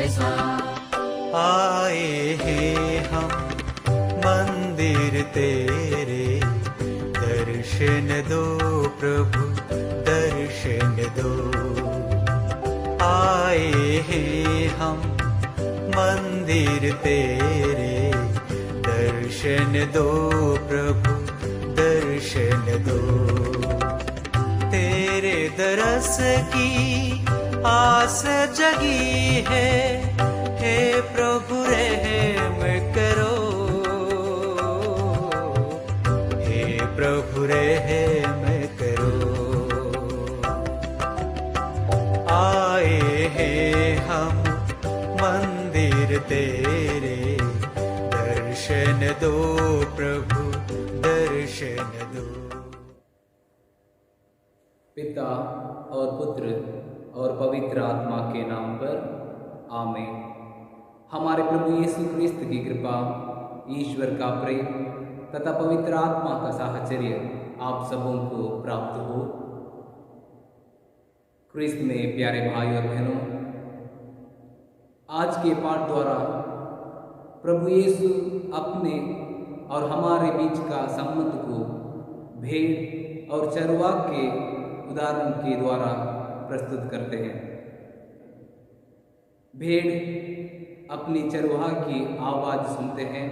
सा। आए हैं हम मंदिर तेरे, दर्शन दो प्रभु दर्शन दो। आए हैं हम मंदिर तेरे, दर्शन दो प्रभु दर्शन दो। तेरे दरस की आस जगी है, हे प्रभु रहम करो, हे प्रभु रहम करो। आए हैं हम मंदिर तेरे, दर्शन दो प्रभु दर्शन दो। पिता और पुत्र और पवित्र आत्मा के नाम पर आमीन। हमारे प्रभु यीशु क्रिस्त की कृपा, ईश्वर का प्रेम तथा पवित्र आत्मा का साहचर्य आप सबों को प्राप्त हो। क्रिस्त में प्यारे भाई और बहनों, आज के पाठ द्वारा प्रभु यीशु अपने और हमारे बीच का संबंध को भेड़ और चरवाह के उदाहरण के द्वारा प्रस्तुत करते हैं। भेड़ अपनी चरवाह की आवाज़ सुनते हैं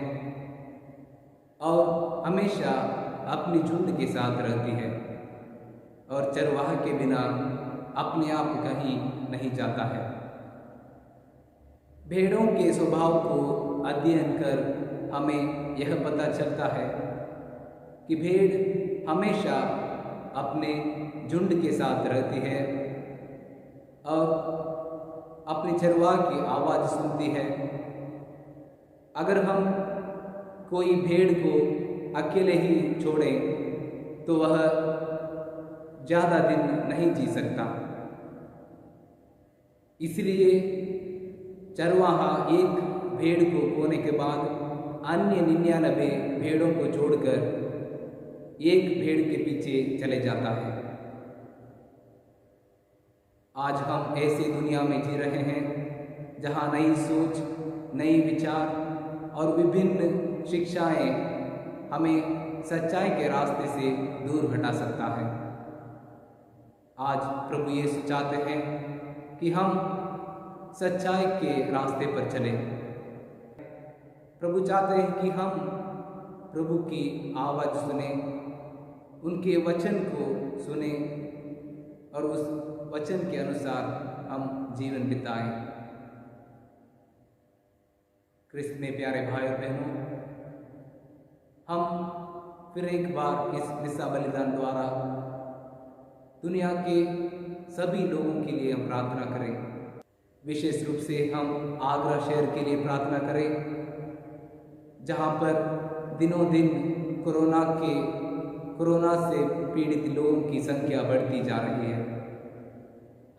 और हमेशा अपनी झुंड के साथ रहती है, और चरवाह के बिना अपने आप कहीं नहीं जाता है। भेड़ों के स्वभाव को अध्ययन कर हमें यह पता चलता है कि भेड़ हमेशा अपने झुंड के साथ रहती है और अपनी चरवाह की आवाज़ सुनती है। अगर हम कोई भेड़ को अकेले ही छोड़ें तो वह ज़्यादा दिन नहीं जी सकता। इसलिए चरवाहा एक भेड़ को खोने के बाद अन्य 99 भेड़ों को छोड़कर एक भेड़ के पीछे चले जाता है। आज हम ऐसी दुनिया में जी रहे हैं जहां नई सोच, नई विचार और विभिन्न शिक्षाएं हमें सच्चाई के रास्ते से दूर हटा सकता है। आज प्रभु यीशु चाहते हैं कि हम सच्चाई के रास्ते पर चलें। प्रभु चाहते हैं कि हम प्रभु की आवाज़ सुने, उनके वचन को सुने और उस वचन के अनुसार हम जीवन बिताएं। क्रिस्त में प्यारे भाई और बहनों, हम फिर एक बार इस मिस्सा बलिदान द्वारा दुनिया के सभी लोगों के लिए हम प्रार्थना करें। विशेष रूप से हम आगरा शहर के लिए प्रार्थना करें, जहां पर दिनों दिन कोरोना से पीड़ित लोगों की संख्या बढ़ती जा रही है।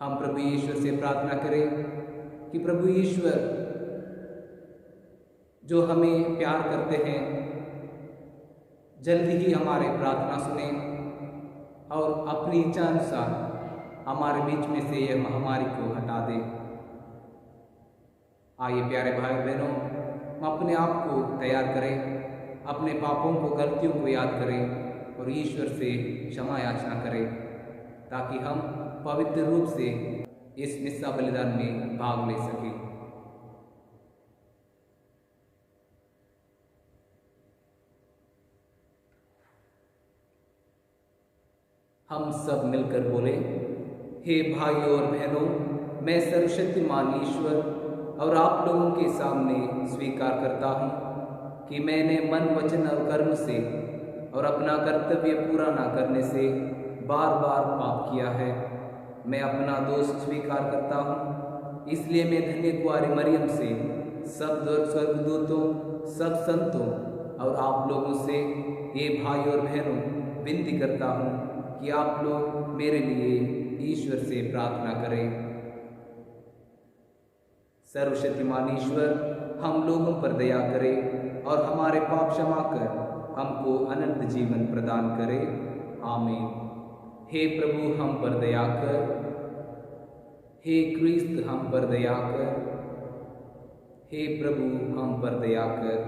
हम प्रभु ईश्वर से प्रार्थना करें कि प्रभु ईश्वर जो हमें प्यार करते हैं जल्दी ही हमारे प्रार्थना सुने और अपनी इच्छा अनुसार हमारे बीच में से यह महामारी को हटा दे। आइए प्यारे भाई बहनों, हम अपने आप को तैयार करें, अपने पापों को, गलतियों को याद करें और ईश्वर से क्षमा याचना करें, ताकि हम पवित्र रूप से इस मिस्सा बलिदान में भाग ले सकें। हम सब मिलकर बोले, हे भाइयों और बहनों, मैं सर्वशक्तिमान ईश्वर और आप लोगों के सामने स्वीकार करता हूँ कि मैंने मन, वचन और कर्म से और अपना कर्तव्य पूरा न करने से बार बार पाप किया है। मैं अपना दोष स्वीकार करता हूँ, इसलिए मैं धन्य कुंवारी मरियम से, सब स्वर्गदूतों, सब संतों और आप लोगों से, ये भाई और बहनों, विनती करता हूँ कि आप लोग मेरे लिए ईश्वर से प्रार्थना करें। सर्वशक्तिमान ईश्वर हम लोगों पर दया करे और हमारे पाप क्षमा कर हमको अनंत जीवन प्रदान करे। आमीन। हे प्रभु हम पर दया कर, हे क्रिस्त हम पर दया कर, हे प्रभु हम पर दया कर।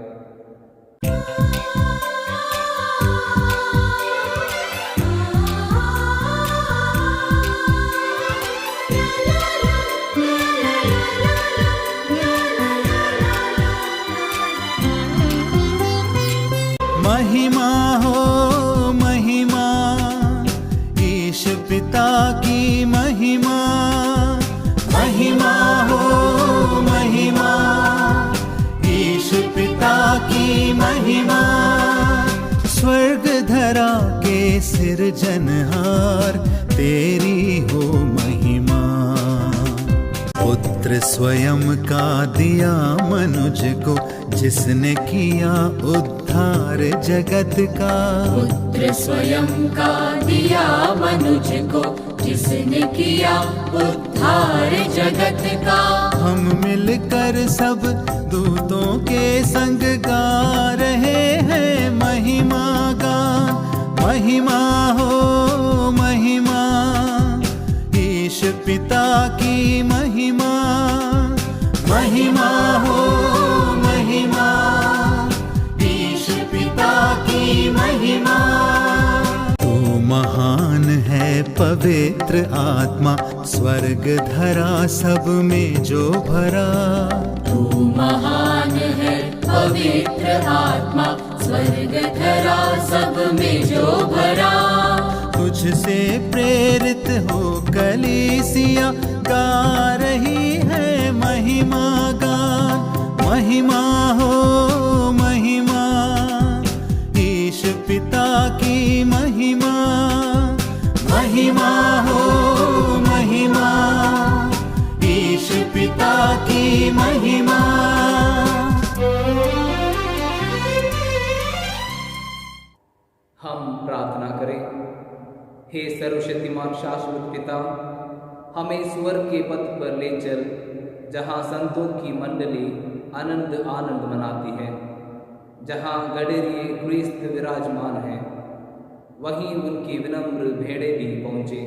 महिमा हो महिमा, ईश पिता की महिमा। महिमा हो महिमा, ईश पिता की महिमा। स्वर्ग धरा के सिरजनहार, तेरी हो महिमा। पुत्र स्वयं का दिया मनुज को, जिसने किया उद्धार जगत का। पुत्र स्वयं का दिया मनुज को, जिसने किया उद्धार जगत का। हम मिलकर सब दूतों के संग गा रहे हैं महिमा गान। महिमा हो महिमा, ईश पिता की महिमा। महिमा हो महिमा, ईश पिता की महिमा। तू महान है पवित्र आत्मा, स्वर्ग धरा सब में जो भरा। तू महान है पवित्र आत्मा, स्वर्ग धरा सब में जो भरा। तुझसे प्रेरित हो कलीसिया गा रही है महिमा गान। महिमा हो महिमा, ईश पिता की महिमा। महिमा हो महिमा, ईश पिता की महिमा। हम प्रार्थना करें। हे सर्वशक्तिमान शाश्वत पिता, हमें स्वर्ग के पथ पर ले चल, जहाँ संतों की मंडली आनंद आनंद मनाती है। जहाँ गडरिये क्रिस्त विराजमान हैं, वहीं उनकी विनम्र भेड़े भी पहुँचे।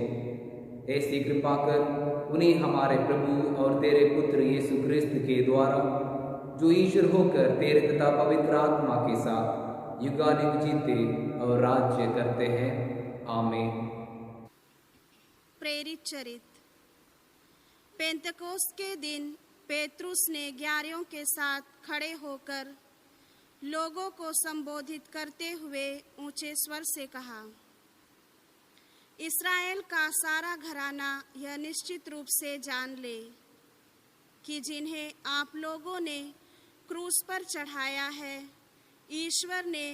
ऐसी कृपा कर उन्हें हमारे प्रभु और तेरे पुत्र यीशु क्रिस्त के द्वारा, जो ईश्वर होकर तेरे तथा पवित्र आत्मा के साथ युगानुग जीते और राज्य करते हैं। आमीन। प्रेरित चरित्र। पेंतकोस्त के दिन पेतरुस ने 11 के साथ खड़े होकर लोगों को संबोधित करते हुए ऊंचे स्वर से कहा, इस्राएल का सारा घराना यह निश्चित रूप से जान ले कि जिन्हें आप लोगों ने क्रूस पर चढ़ाया है, ईश्वर ने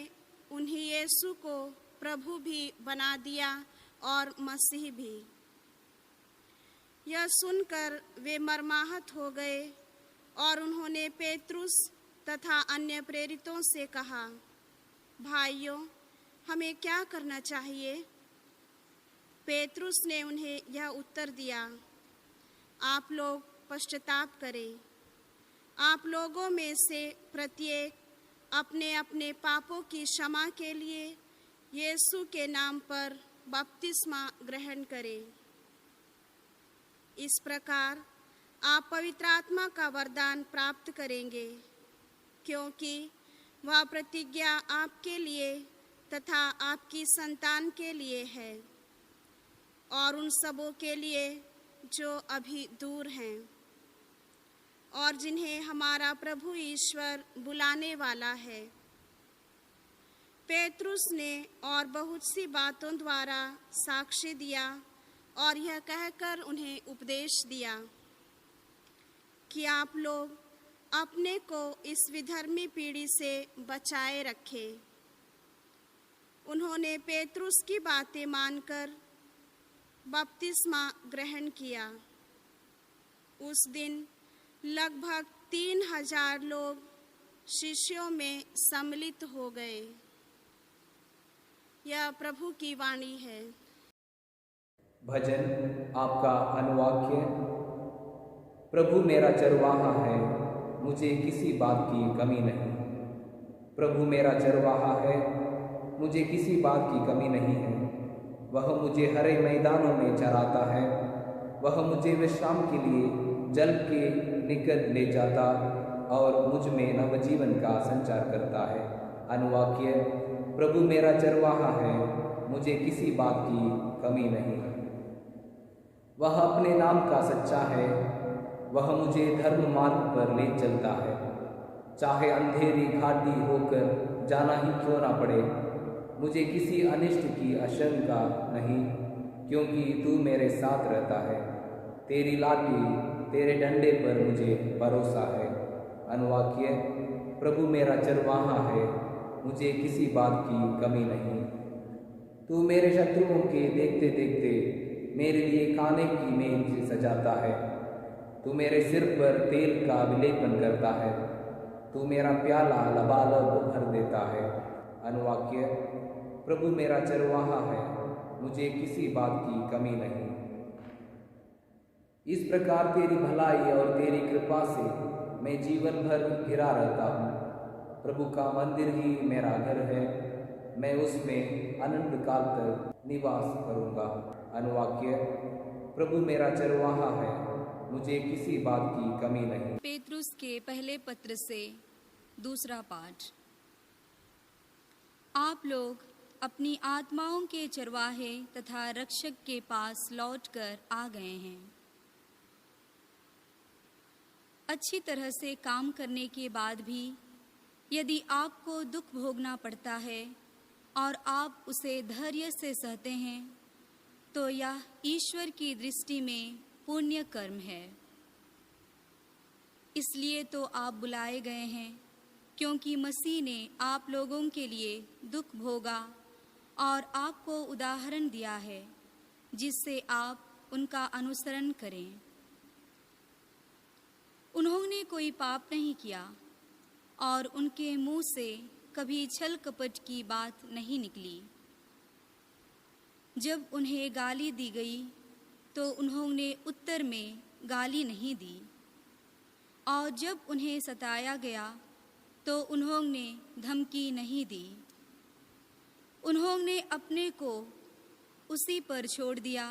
उन्हीं यीशु को प्रभु भी बना दिया और मसीह भी। यह सुनकर वे मर्माहत हो गए और उन्होंने पेतरुस तथा अन्य प्रेरितों से कहा, भाइयों, हमें क्या करना चाहिए? पेतरुस ने उन्हें यह उत्तर दिया, आप लोग पश्चाताप करें। आप लोगों में से प्रत्येक अपने अपने पापों की क्षमा के लिए यीशु के नाम पर बपतिस्मा ग्रहण करें। इस प्रकार आप पवित्र आत्मा का वरदान प्राप्त करेंगे, क्योंकि वह प्रतिज्ञा आपके लिए तथा आपकी संतान के लिए है और उन सबों के लिए जो अभी दूर हैं और जिन्हें हमारा प्रभु ईश्वर बुलाने वाला है। पेतरुस ने और बहुत सी बातों द्वारा साक्ष्य दिया और यह कहकर उन्हें उपदेश दिया कि आप लोग अपने को इस विधर्मी पीढ़ी से बचाए रखें। उन्होंने पेतरुस की बातें मानकर बपतिस्मा ग्रहण किया। उस दिन लगभग 3000 लोग शिष्यों में सम्मिलित हो गए। यह प्रभु की वाणी है। भजन आपका अनुवाक्य। प्रभु मेरा चरवाहा है, मुझे किसी बात की कमी नहीं। प्रभु मेरा चरवाहा है, मुझे किसी बात की कमी नहीं है। वह मुझे हरे मैदानों में चराता है, वह मुझे विश्राम के लिए जल के निकट ले जाता और मुझ में नवजीवन का संचार करता है। अनुवाक्य: प्रभु मेरा चरवाहा है, मुझे किसी बात की कमी नहीं। वह अपने नाम का सच्चा है, वह मुझे धर्म मार्ग पर ले चलता है। चाहे अंधेरी घाटी होकर जाना ही क्यों ना पड़े, मुझे किसी अनिष्ट की आशंका नहीं, क्योंकि तू मेरे साथ रहता है। तेरी लाठी, तेरे डंडे पर मुझे भरोसा है। अनुवाक्य: प्रभु मेरा चरवाहा है, मुझे किसी बात की कमी नहीं। तू मेरे शत्रुओं के देखते देखते मेरे लिए खाने की मेज सजाता है। तू मेरे सिर पर तेल का विलेपन करता है, तू मेरा प्याला लबालब भर देता है। अनुवाक्य: प्रभु मेरा चरवाहा है, मुझे किसी बात की कमी नहीं। इस प्रकार तेरी भलाई और तेरी कृपा से मैं जीवन भर घिरा रहता हूँ। प्रभु का मंदिर ही मेरा घर है, मैं उसमें अनंत काल तक निवास करूँगा। अनुवाक्य: प्रभु मेरा चरवाहा है, मुझे किसी बात की कमी नहीं। पेतरुस के पहले पत्र से दूसरा पाठ। आप लोग अपनी आत्माओं के चरवाहे तथा रक्षक के पास लौटकर आ गए हैं। अच्छी तरह से काम करने के बाद भी यदि आपको दुख भोगना पड़ता है और आप उसे धैर्य से सहते हैं, तो यह ईश्वर की दृष्टि में पुण्य कर्म है। इसलिए तो आप बुलाए गए हैं, क्योंकि मसीह ने आप लोगों के लिए दुख भोगा और आपको उदाहरण दिया है, जिससे आप उनका अनुसरण करें। उन्होंने कोई पाप नहीं किया और उनके मुंह से कभी छल कपट की बात नहीं निकली। जब उन्हें गाली दी गई तो उन्होंने उत्तर में गाली नहीं दी, और जब उन्हें सताया गया तो उन्होंने धमकी नहीं दी। उन्होंने अपने को उसी पर छोड़ दिया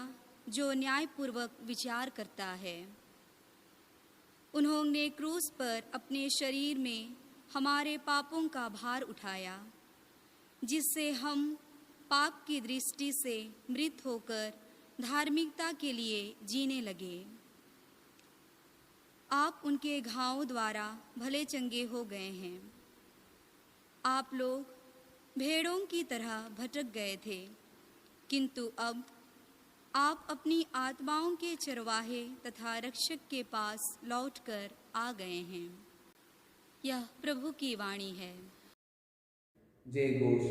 जो न्यायपूर्वक विचार करता है। उन्होंने क्रूस पर अपने शरीर में हमारे पापों का भार उठाया, जिससे हम पाप की दृष्टि से मृत होकर धार्मिकता के लिए जीने लगे। आप उनके घावों द्वारा भले चंगे हो गए हैं। आप लोग भेड़ों की तरह भटक गए थे, किंतु अब आप अपनी आत्माओं के चरवाहे तथा रक्षक के पास लौटकर आ गए हैं। यह प्रभु की वाणी है। जय घोष।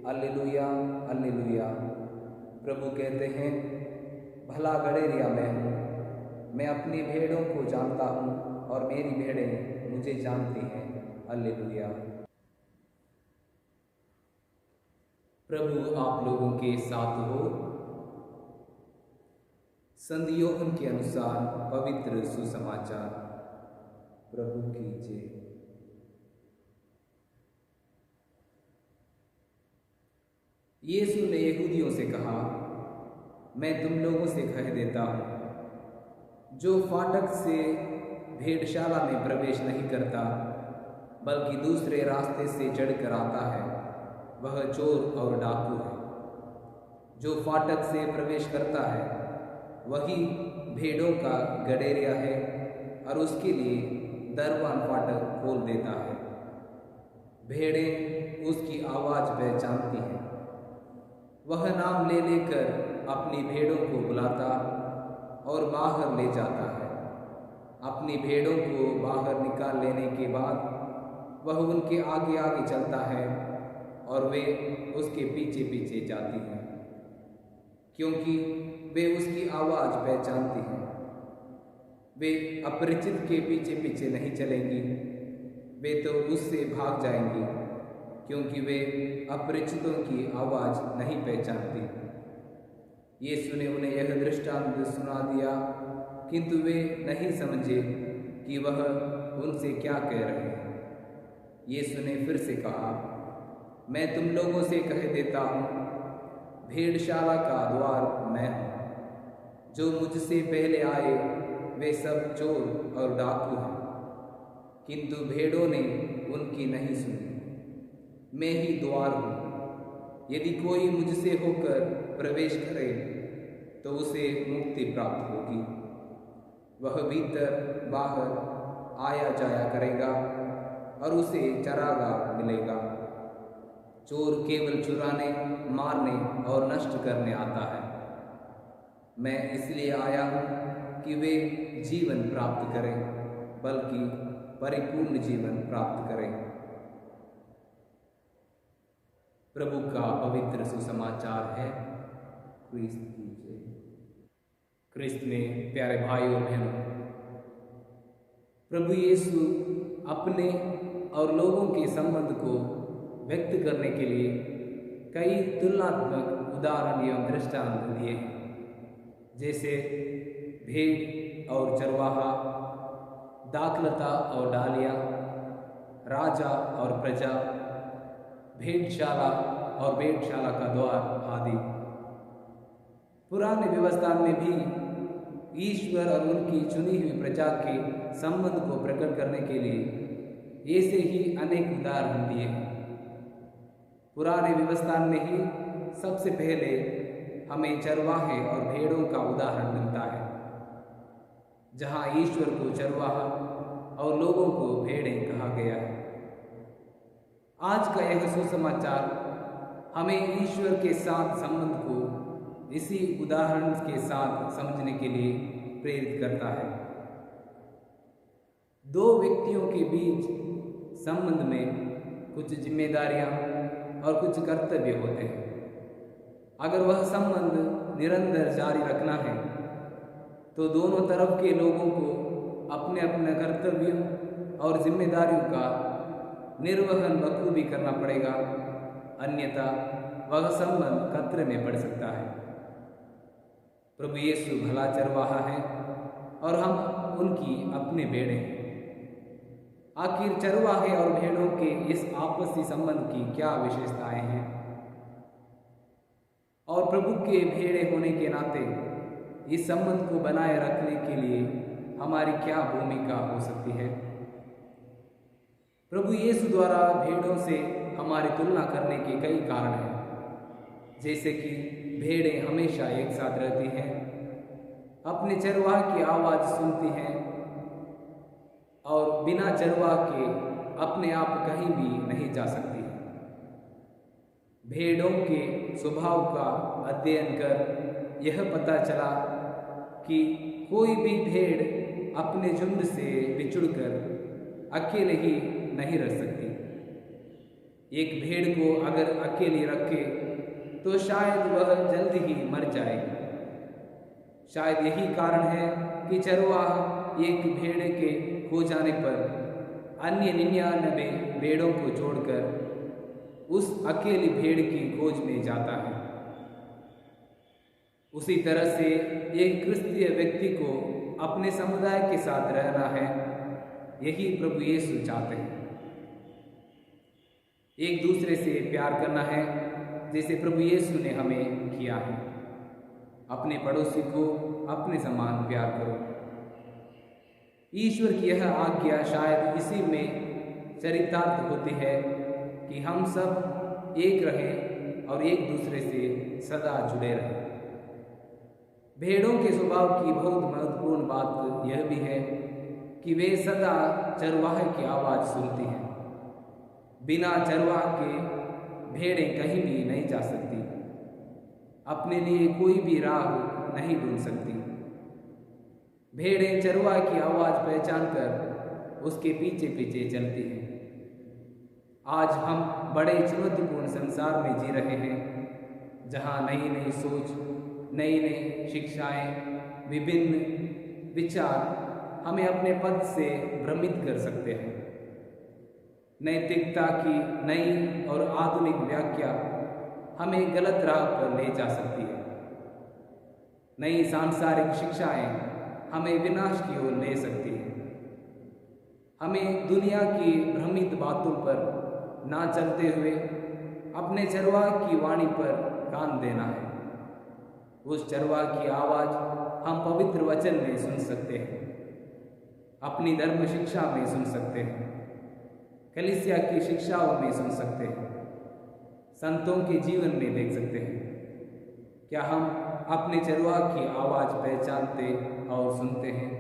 Hallelujah, hallelujah. प्रभु कहते हैं, भला गड़ेरिया मैं हूँ, मैं अपनी भेड़ों को जानता हूँ और मेरी भेड़ें मुझे जानती हैं। हालेलुया। प्रभु आप लोगों के साथ हो। संत यूहन्ना के अनुसार पवित्र सुसमाचार। प्रभु की जय। यीशु ने यहूदियों से कहा, मैं तुम लोगों से कह देता हूँ, जो फाटक से भेड़शाला में प्रवेश नहीं करता बल्कि दूसरे रास्ते से चढ़कर आता है, वह चोर और डाकू है। जो फाटक से प्रवेश करता है वही भेड़ों का गड़ेरिया है और उसके लिए दरबान फाटक खोल देता है। भेड़ें उसकी आवाज़ पहचानती हैं। वह नाम ले लेकर अपनी भेड़ों को बुलाता और बाहर ले जाता है। अपनी भेड़ों को बाहर निकाल लेने के बाद वह उनके आगे आगे चलता है और वे उसके पीछे पीछे जाती हैं, क्योंकि वे उसकी आवाज़ पहचानती हैं। वे अपरिचित के पीछे पीछे नहीं चलेंगी, वे तो उससे भाग जाएंगी, क्योंकि वे अपरिचितों की आवाज़ नहीं पहचानती। यीशु ने उन्हें यह दृष्टांत सुना दिया, किंतु वे नहीं समझे कि वह उनसे क्या कह रहे हैं। यीशु ने फिर से कहा, मैं तुम लोगों से कह देता हूँ, भेड़शाला का द्वार मैं हूँ। जो मुझसे पहले आए वे सब चोर और डाकू हैं, किंतु भेड़ों ने उनकी नहीं सुनी। मैं ही द्वार हूँ, यदि कोई मुझसे होकर प्रवेश करे तो उसे मुक्ति प्राप्त होगी। वह भीतर बाहर आया जाया करेगा और उसे चरागाह मिलेगा। चोर केवल चुराने, मारने और नष्ट करने आता है। मैं इसलिए आया हूँ कि वे जीवन प्राप्त करें, बल्कि परिपूर्ण जीवन प्राप्त करें। प्रभु का पवित्र सुसमाचार है। क्रिस्त की जय। क्रिस्त में प्यारे भाई और बहनों, प्रभु यीशु अपने और लोगों के संबंध को व्यक्त करने के लिए कई तुलनात्मक उदाहरण एवं दृष्टांत दिए हैं, जैसे भेड़ और चरवाहा, दाखलता और डालिया, राजा और प्रजा, भेड़शाला और भेड़शाला का द्वार आदि। पुराने व्यवस्था में भी ईश्वर और उनकी चुनी हुई प्रजा के संबंध को प्रकट करने के लिए ऐसे ही अनेक उदाहरण दिए हैं। पुराने व्यवस्था में ही सबसे पहले हमें चरवाहे और भेड़ों का उदाहरण मिलता है, जहाँ ईश्वर को चरवाहा और लोगों को भेड़ें कहा गया है। आज का यह सुसमाचार हमें ईश्वर के साथ संबंध को इसी उदाहरण के साथ समझने के लिए प्रेरित करता है। दो व्यक्तियों के बीच संबंध में कुछ जिम्मेदारियां और कुछ कर्तव्य होते हैं। अगर वह संबंध निरंतर जारी रखना है तो दोनों तरफ के लोगों को अपने अपने कर्तव्यों और जिम्मेदारियों का निर्वहन बखूबी करना पड़ेगा, अन्यथा वह संबंध खतरे में पड़ सकता है। प्रभु यीशु भला चरवाहा है और हम उनकी अपने भेड़ें हैं। आखिर चरवाहे और भेड़ों के इस आपसी संबंध की क्या विशेषताएं हैं और प्रभु के भेड़े होने के नाते इस संबंध को बनाए रखने के लिए हमारी क्या भूमिका हो सकती है। प्रभु यीशु द्वारा भेड़ों से हमारी तुलना करने के कई कारण हैं, जैसे कि भेड़ें हमेशा एक साथ रहती हैं, अपने चरवाह की आवाज़ सुनती हैं और बिना चरवाह के अपने आप कहीं भी नहीं जा सकती। भेड़ों के स्वभाव का अध्ययन कर यह पता चला कि कोई भी भेड़ अपने झुंड से बिछुड़कर अकेले ही नहीं रह सकती। एक भेड़ को अगर अकेली रखे तो शायद वह जल्द ही मर जाएगी। शायद यही कारण है कि चरवाहा एक भेड़ के खो जाने पर अन्य 99 भेड़ों को छोड़कर उस अकेली भेड़ की खोज में जाता है। उसी तरह से एक क्रिस्तीय व्यक्ति को अपने समुदाय के साथ रहना है, यही प्रभु यीशु चाहते हैं। एक दूसरे से प्यार करना है जैसे प्रभु यीशु ने हमें किया है। अपने पड़ोसी को अपने समान प्यार करो। ईश्वर की यह आज्ञा शायद इसी में चरितार्थ होती है कि हम सब एक रहें और एक दूसरे से सदा जुड़े रहें। भेड़ों के स्वभाव की बहुत महत्वपूर्ण बात यह भी है कि वे सदा चरवाहे की आवाज़ सुनती हैं। बिना चरवाह के भेड़ें कहीं भी नहीं जा सकती, अपने लिए कोई भी राह नहीं ढूंढ सकती। भेड़ें चरवाह की आवाज़ पहचान कर उसके पीछे पीछे चलती हैं। आज हम बड़े चुनौतीपूर्ण संसार में जी रहे हैं, जहाँ नई नई सोच, नई नई शिक्षाएं, विभिन्न विचार हमें अपने पद से भ्रमित कर सकते हैं। नैतिकता की नई और आधुनिक व्याख्या हमें गलत राह पर ले जा सकती है। नई सांसारिक शिक्षाएं हमें विनाश की ओर ले सकती हैं। हमें दुनिया की भ्रमित बातों पर ना चलते हुए अपने चरवाह की वाणी पर कान देना है। उस चरवाह की आवाज़ हम पवित्र वचन में सुन सकते हैं। अपनी धर्म शिक्षा में सुन सकते हैं, कलीसिया की शिक्षाओं में सुन सकते हैं, संतों के जीवन में देख सकते हैं। क्या हम अपने चरवाह की आवाज़ पहचानते और सुनते हैं?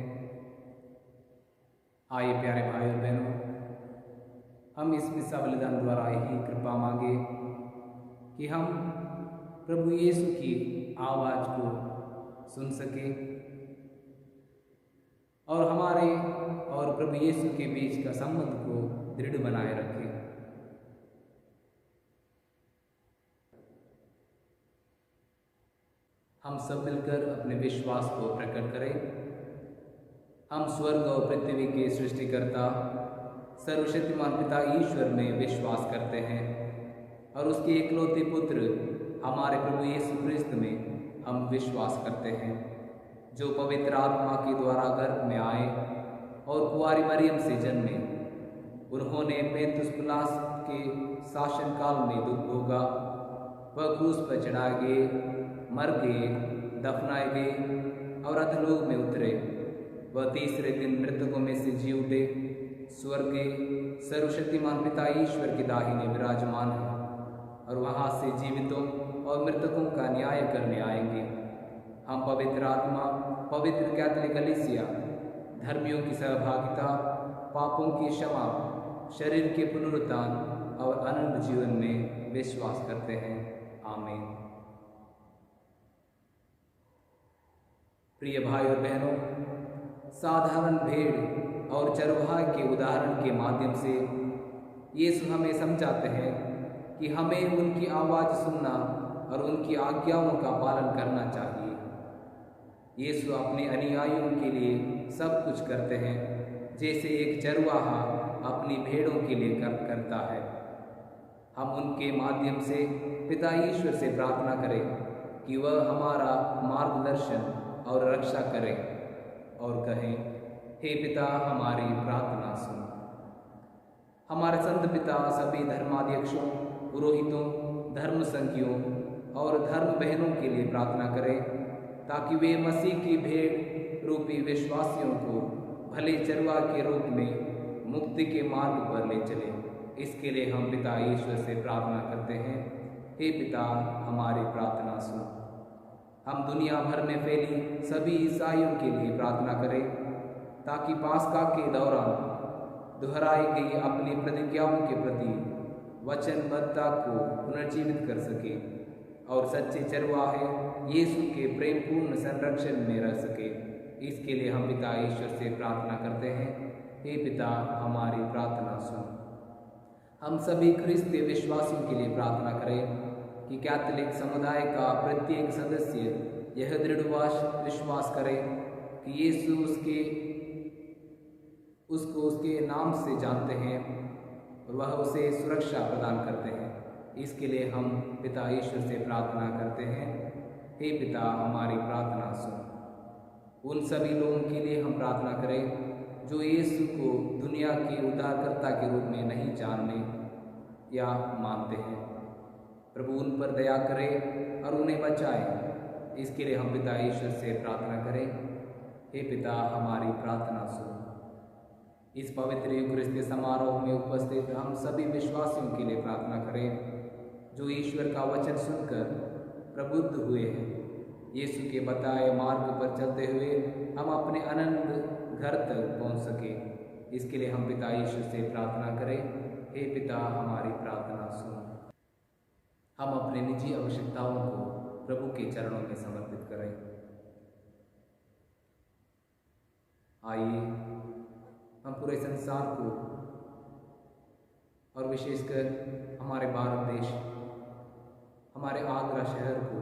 आइए प्यारे भाई और बहनों, हम इस मिसा बलिदान द्वारा यही कृपा मांगे कि हम प्रभु यीशु की आवाज़ को सुन सके और हमारे और प्रभु यीशु के बीच का संबंध को दृढ़ बनाए रखें। हम सब मिलकर अपने विश्वास को प्रकट करें। हम स्वर्ग और पृथ्वी के सृष्टिकर्ता सर्वशक्तिमान पिता ईश्वर में विश्वास करते हैं और उसके इकलौते पुत्र हमारे प्रभु यीशु ख्रिस्त में हम विश्वास करते हैं, जो पवित्र आत्मा के द्वारा गर्भ में आए और कुंवारी मरियम से जन्मे। उन्होंने पैंतीस पिलास के शासनकाल में दुख भोगा, वह क्रूस पर चढ़ाए गए, मर गए, दफनाए गए और अधोलोक में उतरे। वह तीसरे दिन मृतकों में से जी उठे, स्वर्गे सर्वशक्तिमान पिता ईश्वर के दाहिने विराजमान है और वहाँ से जीवितों और मृतकों का न्याय करने आएंगे। हम पवित्र आत्मा, पवित्र कैथोलिक कलीसिया, धर्मियों की सहभागिता, पापों की क्षमा, शरीर के पुनरुत्थान और अनंत जीवन में विश्वास करते हैं। आमीन। प्रिय भाई और बहनों, साधारण भेड़ और चरवाहा के उदाहरण के माध्यम से यीशु हमें समझाते हैं कि हमें उनकी आवाज़ सुनना और उनकी आज्ञाओं का पालन करना चाहिए। यीशु अपने अनुयायियों के लिए सब कुछ करते हैं, जैसे एक चरवाहा अपनी भेड़ों के लिए करता है। हम उनके माध्यम से पिता ईश्वर से प्रार्थना करें कि वह हमारा मार्गदर्शन और रक्षा करें और कहें, हे पिता हमारी प्रार्थना सुन। हमारे संत पिता सभी धर्माध्यक्षों, पुरोहितों, धर्म संघियों और धर्म बहनों के लिए प्रार्थना करें ताकि वे मसीह की भेड़ रूपी विश्वासियों को भले चरवाह के रूप में मुक्ति के मार्ग पर ले चले। इसके लिए हम पिता ईश्वर से प्रार्थना करते हैं, हे पिता हमारी प्रार्थना सुन। हम दुनिया भर में फैली सभी ईसाइयों के लिए प्रार्थना करें ताकि पास्का के दौरान दोहराई गई अपनी प्रतिज्ञाओं के प्रति वचनबद्धता को पुनर्जीवित कर सके और सच्चे चरवाहे यीशु के प्रेमपूर्ण संरक्षण में रह सके। इसके लिए हम पिता ईश्वर से प्रार्थना करते हैं, हे पिता हमारी प्रार्थना सुन। हम सभी ख्रिस्तीय विश्वासियों के लिए प्रार्थना करें कि कैथोलिक समुदाय का प्रत्येक सदस्य यह दृढ़ विश्वास करे कि यीशु उसको उसके नाम से जानते हैं और वह उसे सुरक्षा प्रदान करते हैं। इसके लिए हम पिता ईश्वर से प्रार्थना करते हैं, हे पिता हमारी प्रार्थना सुन। उन सभी लोगों के लिए हम प्रार्थना करें जो यीशु को दुनिया के उद्धारकर्ता के रूप में नहीं जानने या मानते हैं। प्रभु उन पर दया करे और उन्हें बचाए। इसके लिए हम पिता ईश्वर से प्रार्थना करें, हे पिता हमारी प्रार्थना सुन। इस पवित्र यूकरिस्तीय समारोह में उपस्थित हम सभी विश्वासियों के लिए प्रार्थना करें जो ईश्वर का वचन सुनकर प्रबुद्ध हुए हैं। यीशु के बताए मार्ग पर चलते हुए हम अपने अनंत घर तक पहुंच सके। इसके लिए हम पिता ईश्वर से प्रार्थना करें, हे पिता हमारी प्रार्थना सुन। हम अपने निजी आवश्यकताओं को प्रभु के चरणों में समर्पित करें। आइए हम पूरे संसार को और विशेषकर हमारे भारत देश, हमारे आगरा शहर को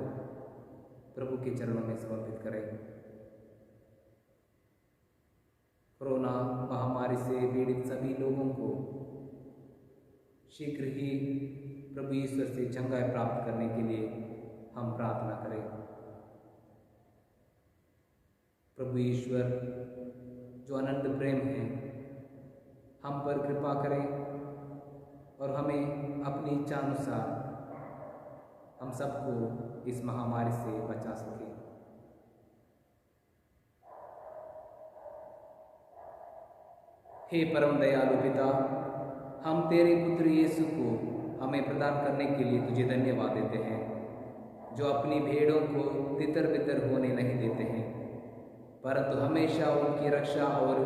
प्रभु के चरणों में समर्पित करें। कोरोना महामारी से पीड़ित सभी लोगों को शीघ्र ही प्रभु ईश्वर से चंगाई प्राप्त करने के लिए हम प्रार्थना करें। प्रभु ईश्वर जो अनंत प्रेम है, हम पर कृपा करें और हमें अपनी इच्छा अनुसार हम सबको इस महामारी से बचा सके। हे परम दयालु पिता, हम तेरे पुत्र यीशु को हमें प्रदान करने के लिए तुझे धन्यवाद देते हैं, जो अपनी भेड़ों को तितर बितर होने नहीं देते हैं, परंतु हमेशा उनकी रक्षा और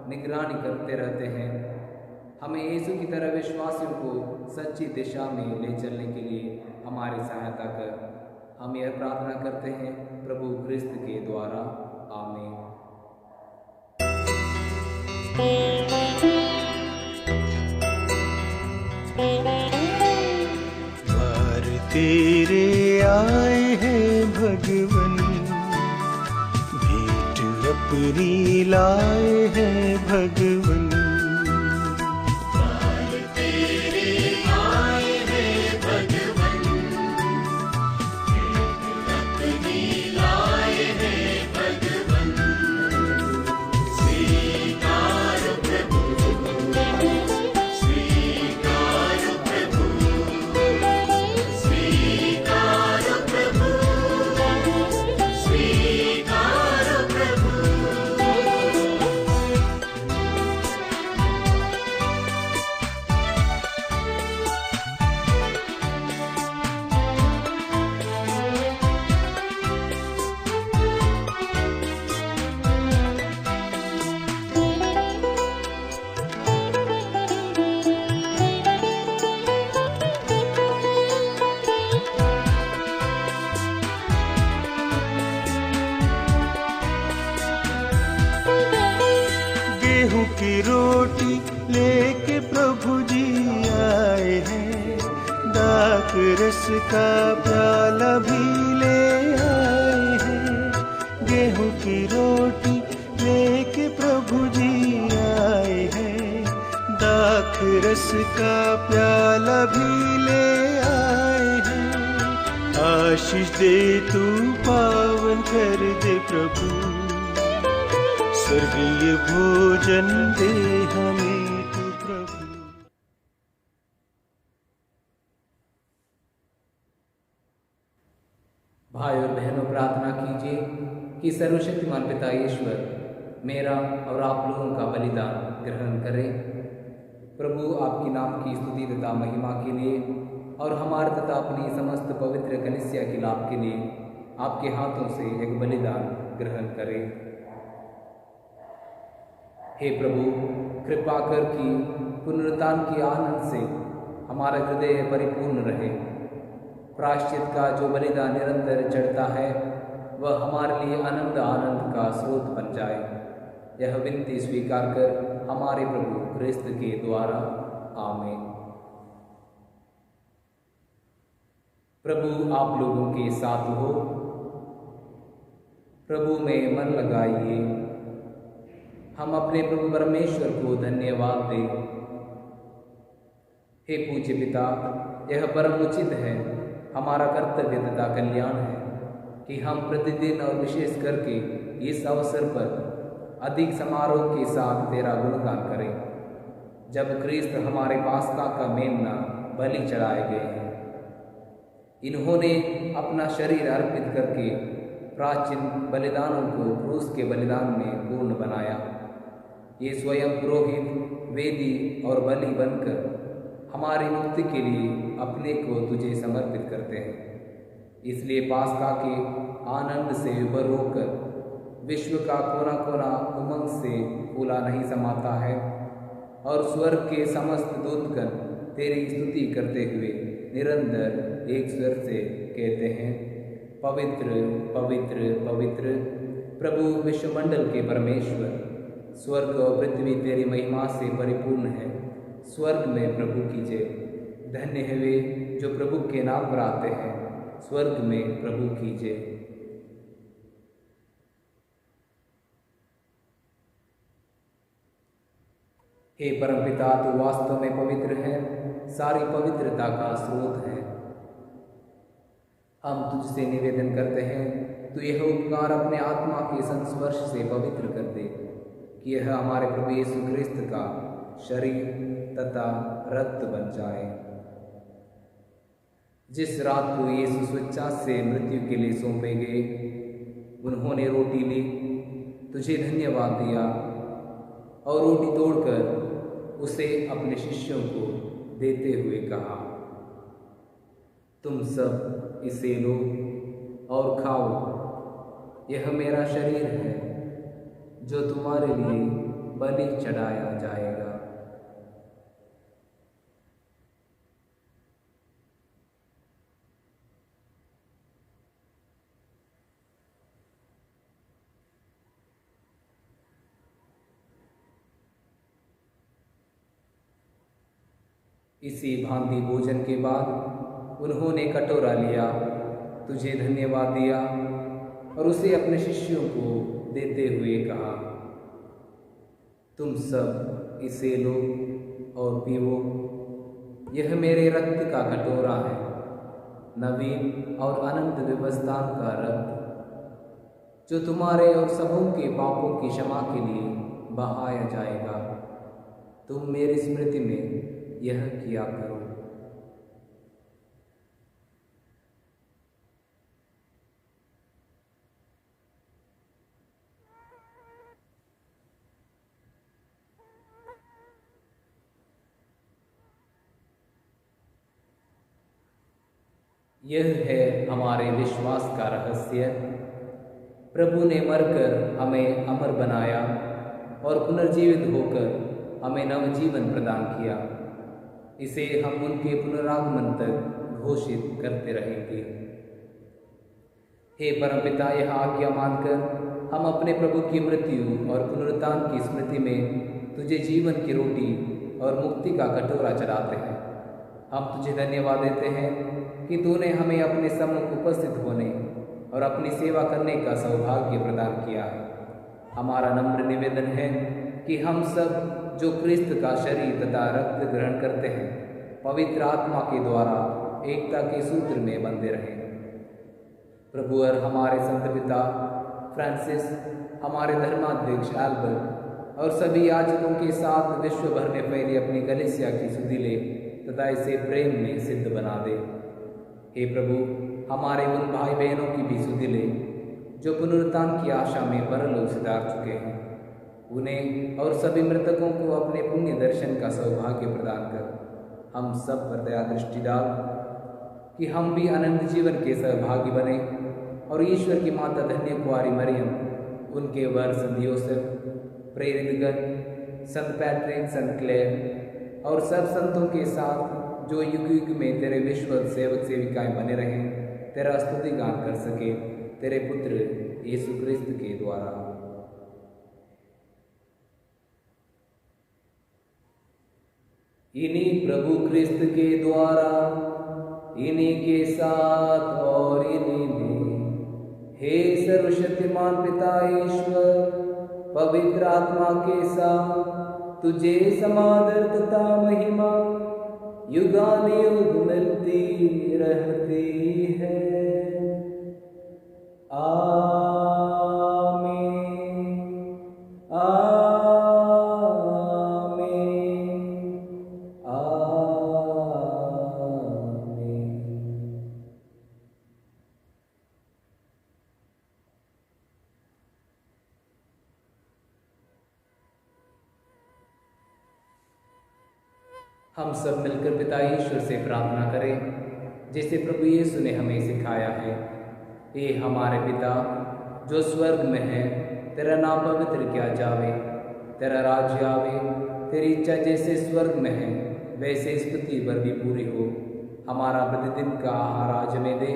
निगरानी करते रहते हैं। हमें यीशु की तरह विश्वासियों को सच्ची दिशा में ले चलने के लिए हमारी सहायता कर। हम यह प्रार्थना करते हैं प्रभु क्रिस्त के द्वारा, आमीन। द्वार तेरे आए हैं भगवन, भेंट अपनी लाए हैं भगवन। गेहूं की रोटी लेके प्रभु जी आए हैं, दाख रस का प्याला भी ले आए हैं। गेहूं की रोटी लेके प्रभु जी आए हैं, दाख रस का प्याला भी ले आए हैं। आशीष दे तू पावन कर दे प्रभु, स्वर्गीय भोजन दे हमें तू प्रभु। भाई और बहनों, प्रार्थना कीजिए कि सर्वशक्तिमान पिता ईश्वर मेरा और आप लोगों का बलिदान ग्रहण करें। प्रभु आपकी नाम की स्तुति तथा महिमा के लिए और हमारे तथा अपनी समस्त पवित्र कलीसिया के लाभ के लिए आपके हाथों से एक बलिदान ग्रहण करें। हे प्रभु, कृपा कर कि पुनरुत्थान के आनंद से हमारा हृदय परिपूर्ण रहे। प्रायश्चित का जो बलिदान निरंतर चढ़ता है वह हमारे लिए आनंद का स्रोत बन जाए। यह विनती स्वीकार कर हमारे प्रभु क्रिस्त के द्वारा, आमीन। प्रभु आप लोगों के साथ हो। प्रभु में मन लगाइए। हम अपने प्रभु परमेश्वर को धन्यवाद दें। हे पूज्य पिता, यह परम उचित है, हमारा कर्तव्य तथा कल्याण है कि हम प्रतिदिन और विशेष करके इस अवसर पर अधिक समारोह के साथ तेरा गुणगान करें, जब क्रिस्त हमारे पास्का का मेमना बलि चढ़ाए गए हैं। इन्होंने अपना शरीर अर्पित करके प्राचीन बलिदानों को क्रूस के बलिदान में पूर्ण बनाया। ये स्वयं पुरोहित, वेदी और बलि बनकर हमारी मुक्ति के लिए अपने को तुझे समर्पित करते हैं। इसलिए पास्का के आनंद से उबर होकर विश्व का कोना कोना उमंग से फूला नहीं समाता है, और स्वर्ग के समस्त दूतगण तेरी स्तुति करते हुए निरंतर एक स्वर से कहते हैं, पवित्र पवित्र पवित्र प्रभु विश्वमंडल के परमेश्वर। स्वर्ग और पृथ्वी तेरी महिमा से परिपूर्ण है। स्वर्ग में प्रभु की जय। धन्य है वे जो प्रभु के नाम पर आते हैं। स्वर्ग में प्रभु की जय। हे परमपिता, तू वास्तव में पवित्र है, सारी पवित्रता का स्रोत है। हम तुझसे निवेदन करते हैं, तू यह उपकार अपने आत्मा के संस्पर्श से पवित्र कर दे, कि यह हमारे प्रभु यीशु क्रिस्त का शरीर तथा रक्त बन जाए। जिस रात को यीशु स्वेच्छा से मृत्यु के लिए सौंपे गए, उन्होंने रोटी ली, तुझे धन्यवाद दिया और रोटी तोड़कर उसे अपने शिष्यों को देते हुए कहा, तुम सब इसे लो और खाओ, यह मेरा शरीर है जो तुम्हारे लिए बलि चढ़ाया जाएगा। इसी भांति भोजन के बाद उन्होंने कटोरा लिया, तुझे धन्यवाद दिया और उसे अपने शिष्यों को देते हुए कहा, तुम सब इसे लो और पीवो, यह मेरे रक्त का कटोरा है, नवीन और अनंत व्यवस्था का रक्त, जो तुम्हारे और सबों के पापों की क्षमा के लिए बहाया जाएगा। तुम मेरी स्मृति में यह किया करो। यह है हमारे विश्वास का रहस्य। प्रभु ने मरकर हमें अमर बनाया और पुनर्जीवित होकर हमें नवजीवन प्रदान किया। इसे हम उनके पुनरागमन तक घोषित करते रहेंगे। हे परमपिता, यह आज्ञा मानकर हम अपने प्रभु की मृत्यु और पुनरुत्थान की स्मृति में तुझे जीवन की रोटी और मुक्ति का कटोरा चढ़ाते हैं। हम तुझे धन्यवाद देते हैं कि तूने हमें अपने सम्मुख उपस्थित होने और अपनी सेवा करने का सौभाग्य प्रदान किया है। हमारा नम्र निवेदन है कि हम सब जो क्रिस्त का शरीर तथा रक्त ग्रहण करते हैं, पवित्र आत्मा के द्वारा एकता के सूत्र में बंधे रहें। प्रभु और हमारे संत पिता फ्रांसिस, हमारे धर्माध्यक्ष एल्बर्ट और सभी याजकों के साथ विश्व भर में फैली अपनी कलीसिया की सुधि ले तथा इसे प्रेम में सिद्ध बना दे। हे प्रभु, हमारे उन भाई बहनों की भी सुधि ले जो पुनरुत्थान की आशा में परलोक सिधार चुके हैं। उन्हें और सभी मृतकों को अपने पुण्य दर्शन का सौभाग्य प्रदान कर हम सब पर दया दृष्टि डाल कि हम भी अनंत जीवन के सहभागी बने और ईश्वर की माता धन्य कुंवारी मरियम, उनके वर संत योसेफ, प्रेरितगण, संत पैट्रिक, संत क्लेयर और सब संतों के साथ जो युग युग में तेरे विश्व सेवक सेविकाएं बने रहें, तेरा स्तुति गान कर सके, तेरे पुत्र यीशु क्रिस्त के द्वारा। इन्हीं प्रभु क्रिस्त के द्वारा, इन्हीं के साथ और इन्हीं में, हे सर्वशक्तिमान पिता ईश्वर, पवित्र आत्मा के साथ तुझे समादर तथा महिमा युगानुयुग मिलती रहती है। आमीन, आमीन, आमीन। हम सब मिलकर पिता ईश्वर से प्रार्थना करें जैसे प्रभु यीशु ने हमें सिखाया है। हे हमारे पिता जो स्वर्ग में है, तेरा नाम पवित्र किया जावे, तेरा राज्य आवे, तेरी इच्छा जैसे स्वर्ग में है वैसे इस पृथ्वी पर भी पूरी हो। हमारा प्रतिदिन का आहार आज हमें दे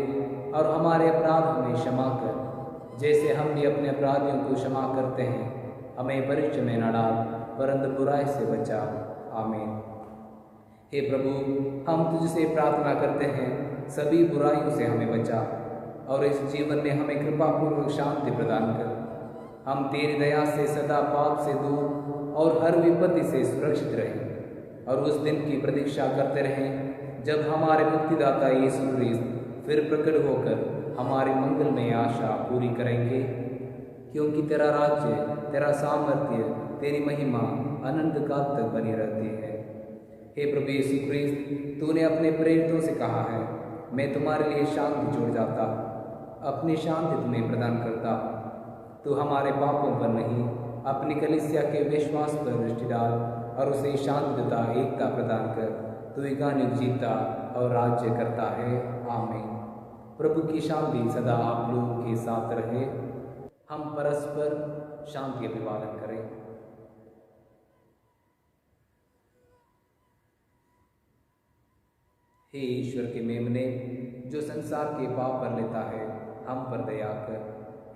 और हमारे अपराध हमें क्षमा कर जैसे हम भी अपने अपराधियों को क्षमा करते हैं। हमें परीक्षा में न डाल परंतु बुराई से बचा। आमीन। हे प्रभु, हम तुझसे प्रार्थना करते हैं, सभी बुराइयों से हमें बचा और इस जीवन में हमें कृपापूर्वक शांति प्रदान कर। हम तेरी दया से सदा पाप से दूर और हर विपत्ति से सुरक्षित रहें और उस दिन की प्रतीक्षा करते रहें जब हमारे मुक्तिदाता यीशु क्रिस्त फिर प्रकट होकर हमारी मंगलमय आशा पूरी करेंगे। क्योंकि तेरा राज्य, तेरा सामर्थ्य, तेरी महिमा अनंत काल तक बनी रहती है। हे प्रभु यीशु क्रिस्त, तूने अपने प्रेरितों से कहा है, मैं तुम्हारे लिए शांति छोड़ जाता, अपनी शांति तुम्हें प्रदान करता। तू हमारे पापों पर नहीं अपनी कलीसिया के विश्वास पर दृष्टि डाल और उसे शांति तथा एकता प्रदान कर। तू युगान युग जीता और राज्य करता है। आमीन। प्रभु की शांति सदा आप लोगों के साथ रहे। हम परस्पर शांति अभिवादन करें। हे ईश्वर के मेमने, जो संसार के पाप पर लेता है, हम पर दया कर।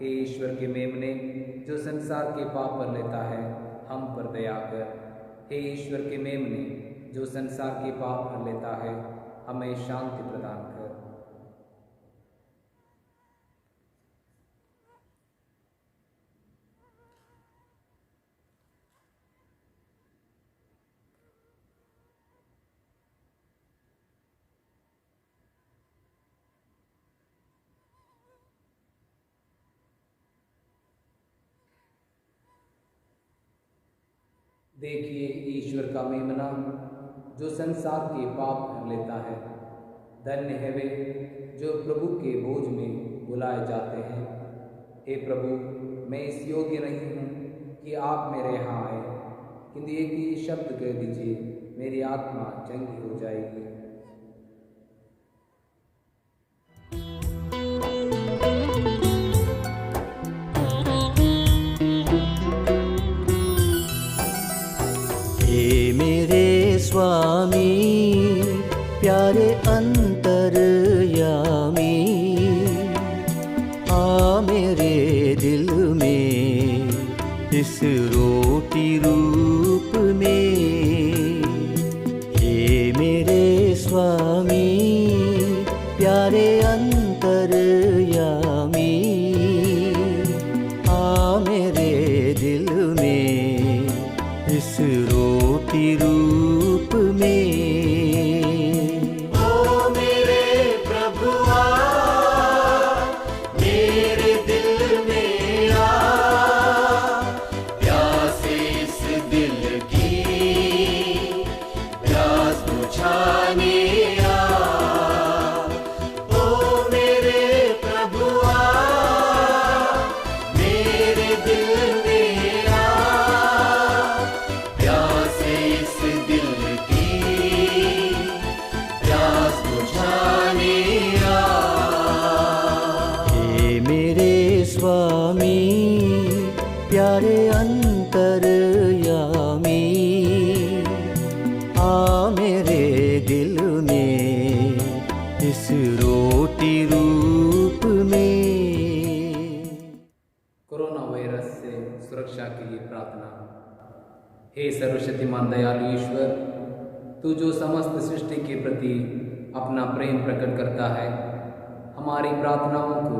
हे ईश्वर के मेमने, जो संसार के पाप पर लेता है, हम पर दया कर। हे ईश्वर के मेमने, जो संसार के पाप पर लेता है, हमें शांति प्रदान कर। देखिए ईश्वर का मेमना, जो संसार के पाप भर लेता है। धन्य है वे जो प्रभु के बोझ में बुलाए जाते हैं। हे प्रभु, मैं इस योग्य नहीं हूँ कि आप मेरे यहाँ आए, किंतु एक ही शब्द कह दीजिए, मेरी आत्मा चंगी हो जाएगी। स्वामी प्यारे अंतरयामी, आ मेरे दिल में इस रोटी रूप में। हे मेरे स्वामी प्यारे अंतरयामी, आ मेरे दिल में इस रोटी रूप में। ओ मेरे प्रभुआ, मेरे दिल में आ, प्यास इस दिल की प्यास बुझाने आ। ओ मेरे प्रभुआ, मेरे दिल में आ, प्यास इस दिल की प्यास बुझाने आ। हे मेरे स्वामी प्यारे अंतरयामी, आ मेरे दिल में इस रोटी रूप में। कोरोना वायरस से सुरक्षा के लिए प्रार्थना। हे सर्वशक्तिमान दयालु ईश्वर, तू जो समस्त सृष्टि के प्रति अपना प्रेम प्रकट करता है, हमारी प्रार्थनाओं को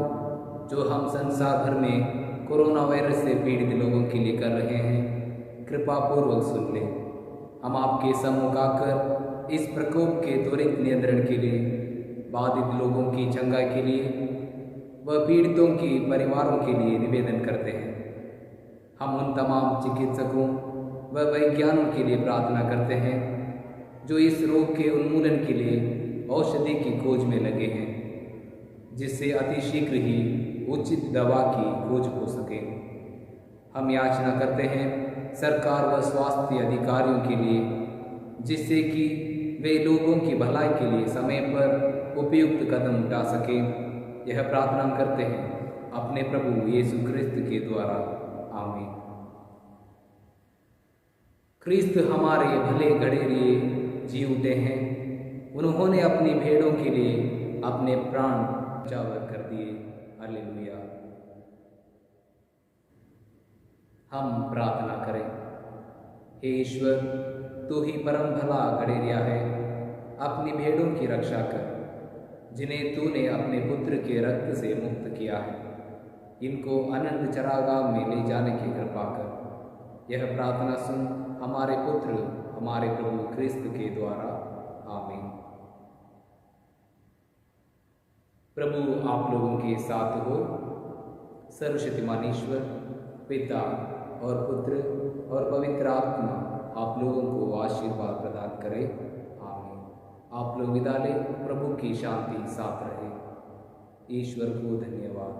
जो हम संसार भर में कोरोना वायरस से पीड़ित लोगों के लिए कर रहे हैं, कृपा पूर्वक सुन ले। हम आपके सम्मुख आकर इस प्रकोप के त्वरित नियंत्रण के लिए, बाधित लोगों की चंगाई के लिए व पीड़ितों के परिवारों के लिए निवेदन करते हैं। हम उन तमाम चिकित्सकों व वैज्ञानिकों के लिए प्रार्थना करते हैं जो इस रोग के उन्मूलन के लिए औषधि की खोज में लगे हैं, जिससे अतिशीघ्र ही उचित दवा की खोज हो सके। हम याचना करते हैं सरकार व स्वास्थ्य अधिकारियों के लिए, जिससे कि वे लोगों की भलाई के लिए समय पर उपयुक्त कदम उठा सकें। यह प्रार्थना करते हैं अपने प्रभु यीशु क्रिस्त के द्वारा। आमीन। क्रिस्त हमारे भले गडेरिए जी उठे हैं। उन्होंने अपनी भेड़ों के लिए अपने प्राण न्यौछावर कर दिए। हालेलुया। हम प्रार्थना करें। हे ईश्वर, तू ही परम भला गडेरिया है। अपनी भेड़ों की रक्षा कर, जिन्हें तूने अपने पुत्र के रक्त से मुक्त किया है। इनको अनंत चरागाह में ले जाने की कृपा कर। यह प्रार्थना सुन हमारे पुत्र हमारे प्रभु क्रिस्त के द्वारा। आमीन। प्रभु आप लोगों के साथ हो। सर्वशक्तिमान ईश्वर पिता और पुत्र और पवित्र आत्मा आप लोगों को आशीर्वाद प्रदान करे। आमीन। आप लोग विदा लें। प्रभु की शांति साथ रहे। ईश्वर को धन्यवाद।